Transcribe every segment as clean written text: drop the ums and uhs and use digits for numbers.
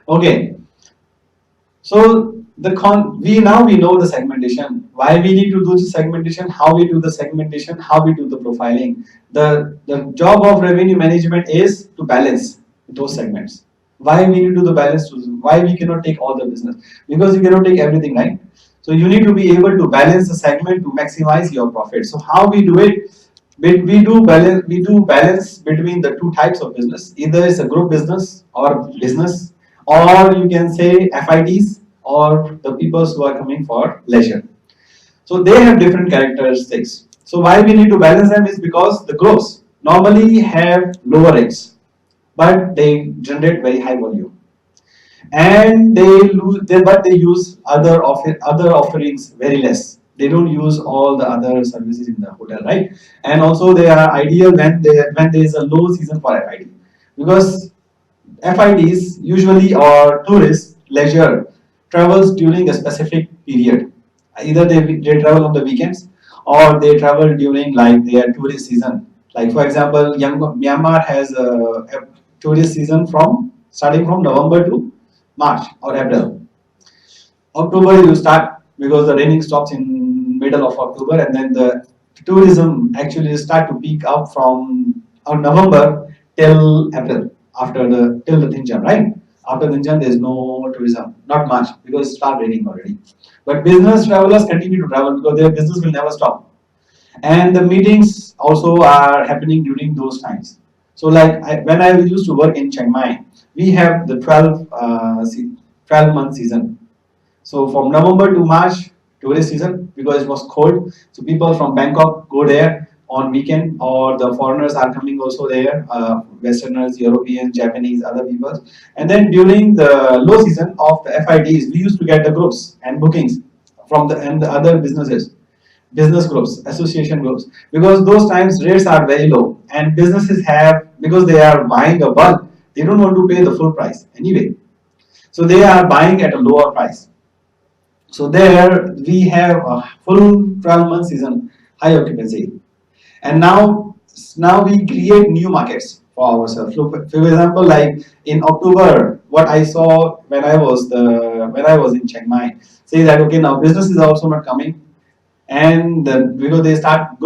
Okay, so we know the segmentation. Why we need to do the segmentation? How we do the segmentation? How we do the profiling? The job of revenue management is to balance those segments. Why we need to do the balance? Why we cannot take all the business? Because you cannot take everything, right? So you need to be able to balance the segment to maximize your profit. So how we do it? We do balance between the two types of business. Either it's a group business, or you can say FITs, or the people who are coming for leisure. So they have different characteristics. So why we need to balance them is because the groups normally have lower rates, but they generate very high volume, and but they use other offerings very less. They don't use all the other services in the hotel, right? And also they are ideal when there is a low season for FID, because FIDs usually, or tourist leisure, travels during a specific period. Either they travel on the weekends, or they travel during like their tourist season. Like for example, Myanmar has a tourist season from starting from November to March or April. October you start because the raining stops in middle of October, and then the tourism actually start to peak up from November till April, after the till the Thinjan, right? After Thinjan there is no tourism, not much, because it start raining already. But business travelers continue to travel because their business will never stop, and the meetings also are happening during those times. So like when I used to work in Chiang Mai, we have the 12 month season. So from November to March, tourist season, because it was cold. So people from Bangkok go there on weekend, or the foreigners are coming also there, Westerners, Europeans, Japanese, other people. And then during the low season of the FIDs, we used to get the groups and bookings from the other business groups, association groups, because those times rates are very low, and businesses have, because they are buying a bulk, they don't want to pay the full price anyway. So they are buying at a lower price. So there we have a full 12-month season, high occupancy, and now we create new markets for ourselves. So for example, like in October, what I saw when I was in Chiang Mai, say that okay, now business is also not coming, and because they start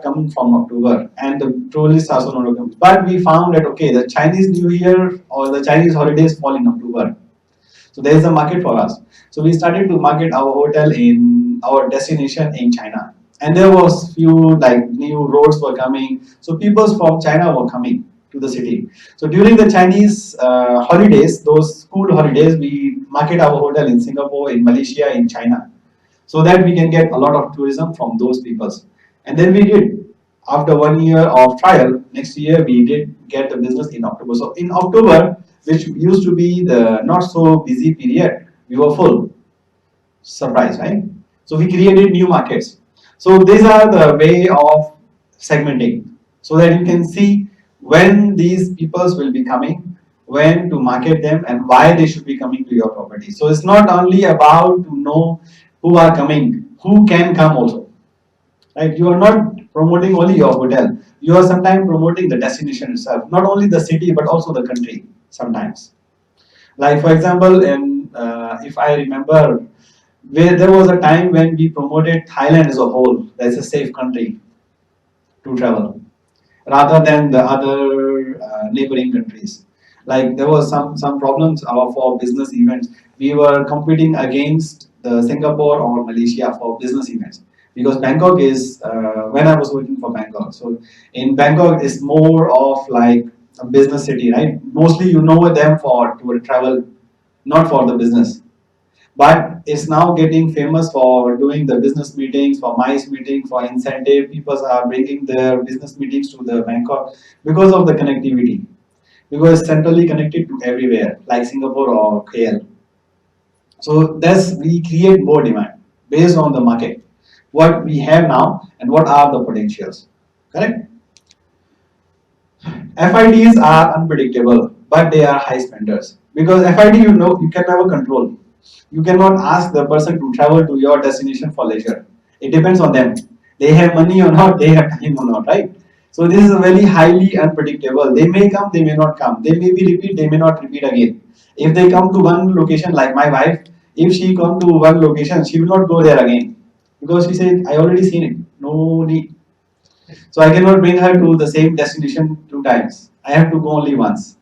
coming from October, and the tourists also not coming. But we found that okay, the Chinese New Year or the Chinese holidays fall in October, so there is a market for us. So we started to market our hotel in our destination in China. And there was few like new roads were coming. So people from China were coming to the city. So during the Chinese holidays, those school holidays, we market our hotel in Singapore, in Malaysia, in China, so that we can get a lot of tourism from those peoples. And then we did. After 1 year of trial, next year we did get the business in October. So in October, which used to be the not so busy period, we were full. Surprise, right? So we created new markets. So these are the way of segmenting, so that you can see when these peoples will be coming, when to market them, and why they should be coming to your property. So it's not only about to know who are coming, who can come also, right? You are not promoting only your hotel. You are sometimes promoting the destination itself, not only the city but also the country sometimes. Like for example, if I remember, where there was a time when we promoted Thailand as a whole as a safe country to travel, rather than the other neighboring countries. Like there was some problems for business events. We were competing against the Singapore or Malaysia for business events, because Bangkok is when I was working for Bangkok. So in Bangkok is more of like a business city, right? Mostly you know them for to travel, not for the business. But it's now getting famous for doing the business meetings, for MICE meeting, for incentive. People are bringing their business meetings to the Bangkok because of the connectivity. Because it's centrally connected to everywhere, like Singapore or KL. So thus we create more demand based on the market, what we have now and what are the potentials. Correct? FIDs are unpredictable, but they are high spenders. Because FID, you know, you can never control. You cannot ask the person to travel to your destination for leisure. It depends on them. They have money or not, they have time or not, right? So this is very highly unpredictable. They may come, they may not come. They may be repeat, they may not repeat again. If they come to one location, like my wife, if she come to one location, she will not go there again because she said, I already seen it. No need. So I cannot bring her to the same destination two times. I have to go only once.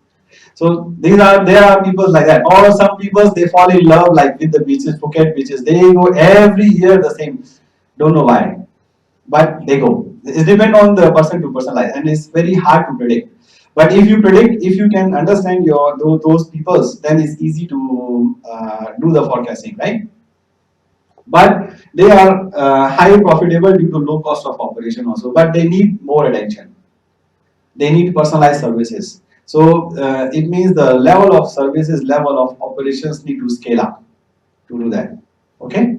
So there are people like that. Or some people they fall in love like with the beaches, Phuket beaches. They go every year the same. Don't know why, but they go. It depends on the person to person life, and it's very hard to predict. But if you predict, if you can understand those peoples, then it's easy to do the forecasting, right? But they are high profitable due to low cost of operation also. But they need more attention. They need personalized services. So it means the level of services, level of operations need to scale up to do that. Okay.